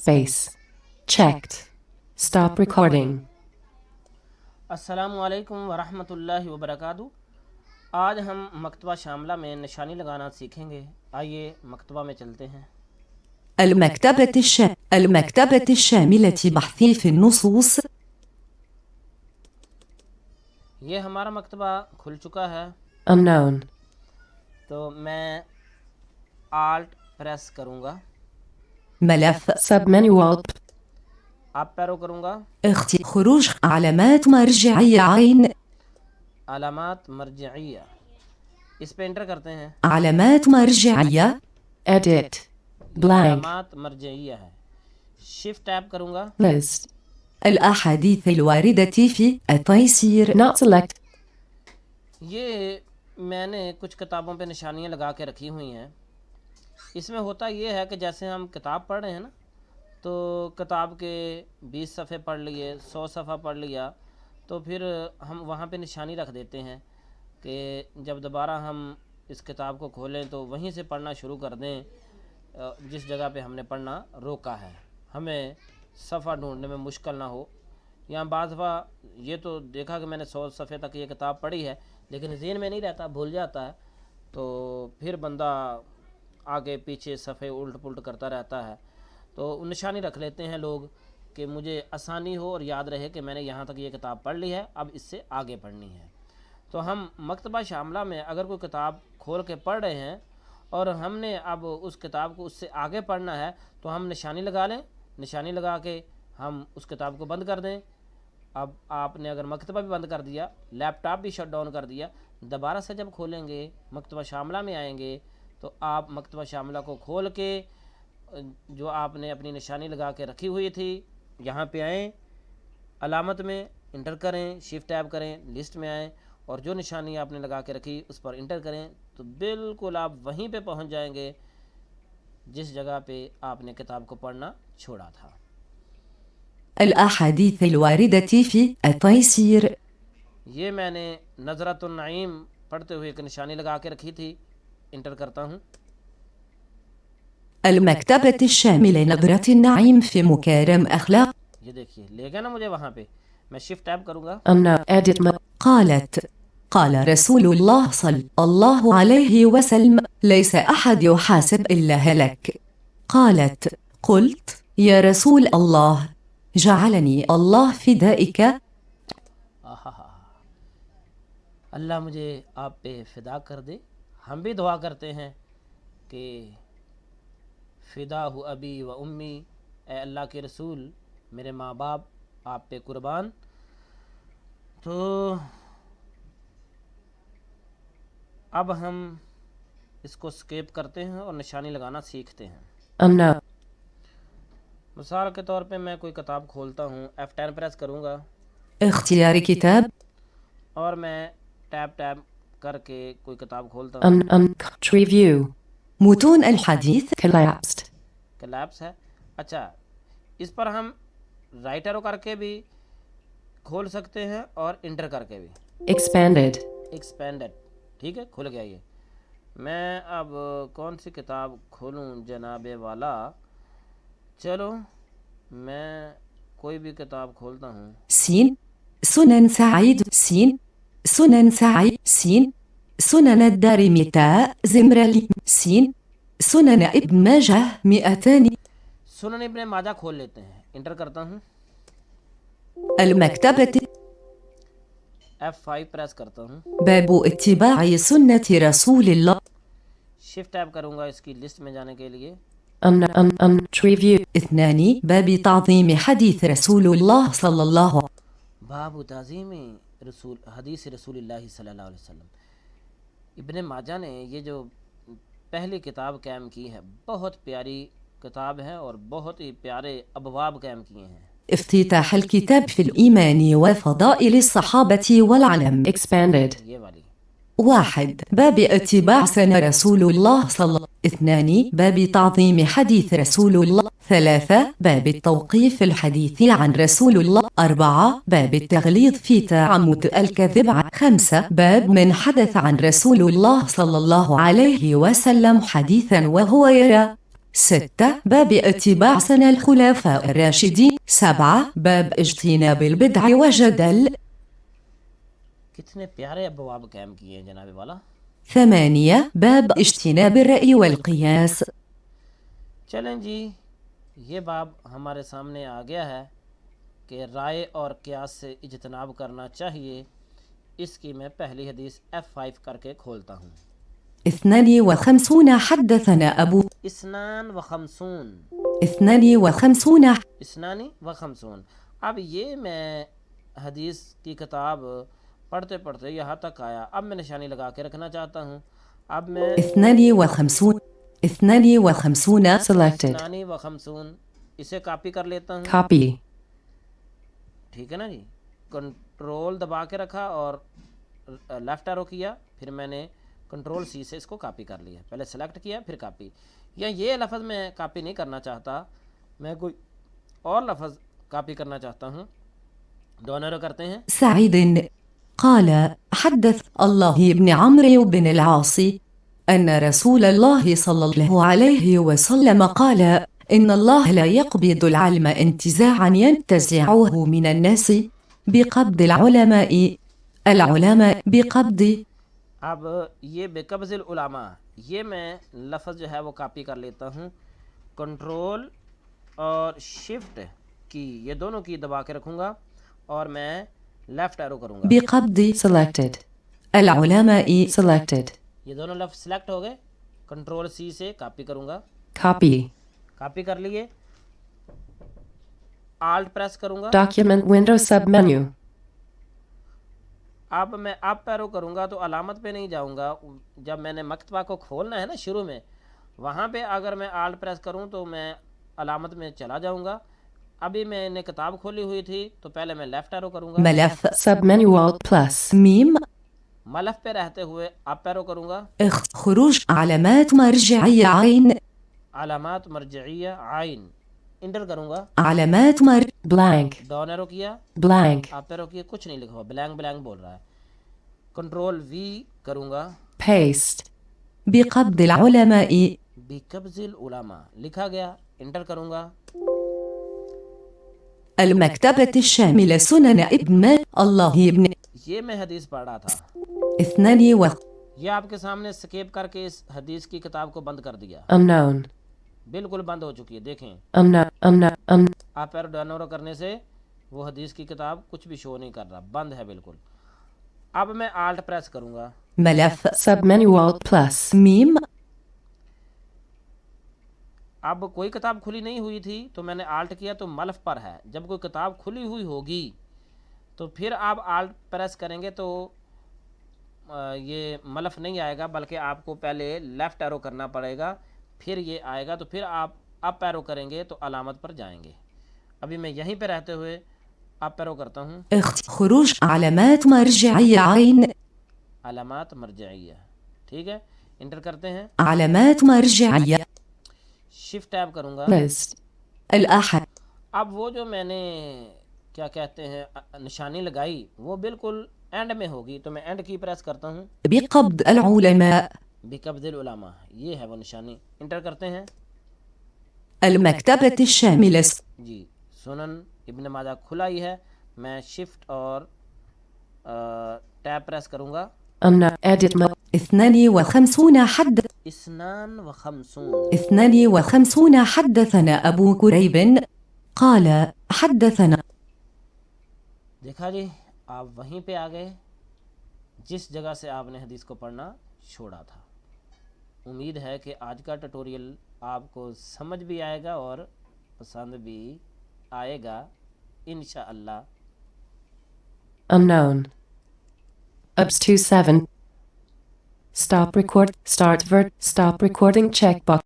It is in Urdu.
Space. Checked. Stop recording. السلام علیکم ورحمۃ اللہ وبرکاتہ۔ آج ہم مکتبہ شاملہ میں نشانی لگانا سیکھیں گے۔ آئیے مکتبہ میں چلتے ہیں۔ المكتبة الشاملة بحثي في النصوص. یہ ہمارا مکتبہ کھل چکا ہے، Unknown. تو میں آلٹ پریس کروں گا، ملف Submenu Alt. آپ پیرو کروں گا، خروج علامات مرجعية عين علامات مرجعیہ، اس پہ انٹر کرتے ہیں۔ علامات مرجعية Edit. Blank. علامات مرجعیہ ہے، شفٹ ٹیپ کروں گا، List. الأحاديث الواردة في التيسير. Not select. یہ میں نے کچھ کتابوں پہ نشانیاں لگا کے رکھی ہوئی ہیں۔ اس میں ہوتا یہ ہے کہ جیسے ہم کتاب پڑھ رہے ہیں نا، تو کتاب کے 20 صفحے پڑھ لیے، 100 صفحہ پڑھ لیا، تو پھر ہم وہاں پہ نشانی رکھ دیتے ہیں کہ جب دوبارہ ہم اس کتاب کو کھولیں تو وہیں سے پڑھنا شروع کر دیں جس جگہ پہ ہم نے پڑھنا روکا ہے، ہمیں صفحہ ڈھونڈنے میں مشکل نہ ہو۔ یا بعض دفعہ یہ تو دیکھا کہ میں نے 100 صفحے تک یہ کتاب پڑھی ہے لیکن ذہن میں نہیں رہتا، بھول جاتا ہے، تو پھر بندہ آگے پیچھے صفحے الٹ پلٹ کرتا رہتا ہے، تو نشانی رکھ لیتے ہیں لوگ کہ مجھے آسانی ہو اور یاد رہے کہ میں نے یہاں تک یہ کتاب پڑھ لی ہے، اب اس سے آگے پڑھنی ہے۔ تو ہم مکتبہ شاملہ میں اگر کوئی کتاب کھول کے پڑھ رہے ہیں اور ہم نے اب اس کتاب کو اس سے آگے پڑھنا ہے تو ہم نشانی لگا لیں، نشانی لگا کے ہم اس کتاب کو بند کر دیں۔ اب آپ نے اگر مکتبہ بھی بند کر دیا، لیپ ٹاپ بھی شٹ ڈاؤن کر دیا، دوبارہ سے جب کھولیں گے مکتبہ شاملہ میں آئیں گے تو آپ مکتبہ شاملہ کو کھول کے جو آپ نے اپنی نشانی لگا کے رکھی ہوئی تھی یہاں پہ آئیں، علامت میں انٹر کریں، شفٹ ٹیب کریں، لسٹ میں آئیں اور جو نشانی آپ نے لگا کے رکھی اس پر انٹر کریں تو بالکل آپ وہیں پہ پہنچ جائیں گے جس جگہ پہ آپ نے کتاب کو پڑھنا چھوڑا تھا۔ الأحاديث الواردة في التيسير. یہ میں نے نظرۃ النعیم پڑھتے ہوئے ایک نشانی لگا کے رکھی تھی، انٹر کرتا ہوں۔ المكتبة الشاملة نظرة النعيم في مكارم أخلاق. یہ دیکھیے لے گیا نا مجھے وہاں پہ، میں شفٹ ٹیب کروں گا، Unknown. Edit. قال رسول الله صلى الله عليه وسلم ليس أحد يحاسب إلا هلك. قالت قلت يا رسول الله جعلني الله فدائك. اللہ مجھے آپ پہ فدا کر دے۔ ہم بھی دعا کرتے ہیں کہ فدا ہو ابی و امی، اے اللہ کے رسول میرے ماں باپ آپ پہ قربان۔ تو اب ہم اس کو سکیپ کرتے ہیں اور نشانی لگانا سیکھتے ہیں۔ Unknown. مثال کے طور پہ میں کوئی کتاب کھولتا ہوں، F10 پریس کروں گا اختيار كتاب. اور میں ٹیب کر کے کوئی کتاب کھولتا ہوں، Review. متون الحديث. Collapsed. کلیپس ہے۔ اچھا، اس پر ہم رائٹ ایرو کر کے بھی کھول سکتے ہیں اور انٹر کر کے بھی۔ Expanded. ایکسپینڈڈ، ٹھیک ہے، کھل گیا یہ۔ میں اب کون سی کتاب کھولوں جناب والا؟ چلو میں کوئی بھی کتاب کھولتا ہوں۔ سين سنن سعيد. سين سنن سعيد. سين سنن الدارمي. تاء زمرلي. سين سنن ابن ماجه 200. سنن ابن ماجہ کھول لیتے ہیں، انٹر کرتا ہوں، المكتبة. F5 پریس کرتا ہوں، باب اتباع سنة رسول الله. شفٹ ٹیب کروں گا اس کی لسٹ میں جانے کے لیے۔ Review. 2 باب تعظيم حديث رسول الله صلى الله. باب تعظیم رسول حدیث رسول اللہ صلی اللہ علیہ وسلم۔ ابن ماجہ نے یہ جو پہلی کتاب قائم کی ہے، بہت پیاری کتاب ہے اور بہت ہی پیارے ابواب قائم کیے ہیں۔ افتتاح الكتاب في الإيمان وفضائل الصحابة والعلم. Expanded، یہ والی 1 باب اتباع سنة رسول الله صلى الله. 2 باب تعظيم حديث رسول الله. 3 باب التوقيف في الحديث عن رسول الله. 4 باب التغليظ في تعمد الكذب. 5 باب من حدث عن رسول الله صلى الله عليه وسلم حديثا وهو يرى 6. باب اتباع سنن الخلفاء الراشدين. 7. باب اجتناب البدع وجدل. کتنے پیارے ابواب قائم کیے ہیں جناب والا. 8. باب اجتناب الرأي والقياس. چلیں جی یہ باب ہمارے سامنے آ گیا ہے کہ رائے اور قیاس سے اجتناب کرنا چاہیے. اس کی میں پہلی حدیث F5 کر کے کھولتا ہوں. 52 حدثنا أبو اسنان و خمسون 52 اسنانی و خمسون. اب یہ میں حدیث کی کتاب پڑھتے پڑھتے یہاں تک آیا. اب میں نشانی لگا کے رکھنا چاہتا ہوں. اب میں 52 Selected. اسنانی و خمسون اسے کاپی کر لیتا ہوں. Copy. ٹھیک ہے نا جی. کنٹرول دبا کے رکھا اور لیفٹ ایرو کیا, پھر میں نے کنٹرول سی سے اس کو کاپی کر لیا. پہلے سلیکٹ کیا پھر کاپی. یا یہ لفظ میں کاپی نہیں کرنا چاہتا, میں کوئی اور لفظ کاپی کرنا چاہتا ہوں. دونوں ایرو کرتے ہیں. سعيد قال حدث الله بن عمرو بن العاص أن رسول الله صلى الله عليه وسلم قال إن الله لا يقبض العلم انتزاعا ينتزعه من الناس بقبض العلماء بقبض. اب یہ بقبض العلماء یہ میں لفظ جو ہے وہ کاپی کر لیتا ہوں. کنٹرول اور شفٹ کی یہ دونوں کی دبا کے رکھوں گا اور میں لیفٹ ایرو کروں گا. بقبض Selected. العلماء. Selected. یہ دونوں لفظ سلیکٹ ہو گئے. کنٹرول سی سے کاپی کروں گا. Copy. کاپی کر لیے. آلٹ پریس کروں گا. Document window submenu. اب میں اپ ایرو کروں گا تو علامت پہ نہیں جاؤں گا. جب میں نے مکتبہ کو کھولنا ہے نا شروع میں, وہاں پہ اگر میں آلٹ پریس کروں تو میں علامت میں چلا جاؤں گا. ابھی میں نے کتاب کھولی ہوئی تھی تو پہلے میں لیفٹ ایرو کروں گا. ملف Submenu Alt plus. ميم ملف پہ رہتے ہوئے اپ ایرو کروں گا. خروج علامات مرجعية عين. علامات مرجعیہ عین انٹر کروں گا. علامات Blank. ڈاؤن ایرو کیا, Blank. اپ ایرو کیا, کچھ نہیں لکھا ہوا, بلینک بلینک بول رہا ہے. کنٹرول وی کروں گا. Paste. بقبض العلماء. بقبض العلماء لکھا گیا. انٹر کروں گا. المكتبة الشاملة سنن ابن الله ابن یہ میں حدیث پڑھ رہا تھا. 2 یہ آپ کے سامنے سکیپ کر کے اس حدیث کی کتاب کو بند کر دیا. Unknown. بالکل بند ہو چکی ہے. دیکھیں Unknown. آپ ایرو ڈاؤن ایرو کرنے سے وہ حدیث کی کتاب کچھ بھی شو نہیں کر رہا, بند ہے بالکل. اب میں آلٹ پریس کروں گا. ملف Submenu Alt plus. ميم اب کوئی کتاب کھلی نہیں ہوئی تھی تو میں نے آلٹ کیا تو ملف پر ہے. جب کوئی کتاب کھلی ہوئی ہوگی تو پھر آپ آلٹ پریس کریں گے تو یہ ملف نہیں آئے گا, بلکہ آپ کو پہلے لیفٹ ایرو کرنا پڑے گا, پھر یہ آئے گا. تو پھر آپ اپ ایرو کریں گے تو علامت پر جائیں گے. ابھی میں یہیں پہ رہتے ہوئے اپ ایرو کرتا ہوں. خروج علامات مرجعية عين. علامات مرجعیہ ٹھیک ہے. انٹر کرتے ہیں. علامات مرجعية شفٹ ٹیب کروں گا. List. الأحد. اب وہ جو میں نے کیا کہتے ہیں نشانی لگائی وہ بالکل اینڈ میں ہوگی, تو میں اینڈ کی پریس کرتا ہوں. بقبض العلماء. بقبض العلماء یہ ہے وہ نشانی. انٹر کرتے ہیں. المكتبة الشاملة جی سنن ابن ماجہ کھلا ہی ہے. میں شفٹ اور ٹیب پریس کروں گا. Edit mode. 52 حد اسنان و خمسون 52 حدثنا أبو كريب قال حدثنا. دیکھا جی آپ وہیں پہ آ گئے جس جگہ سے آپ نے حدیث کو پڑھنا چھوڑا تھا. امید ہے کہ آج کا ٹیوٹوریل آپ کو سمجھ بھی آئے گا اور پسند بھی آئے گا انشاءاللہ. Unknown. UBS 27. Stop record. Start vert. Stop recording checkbox.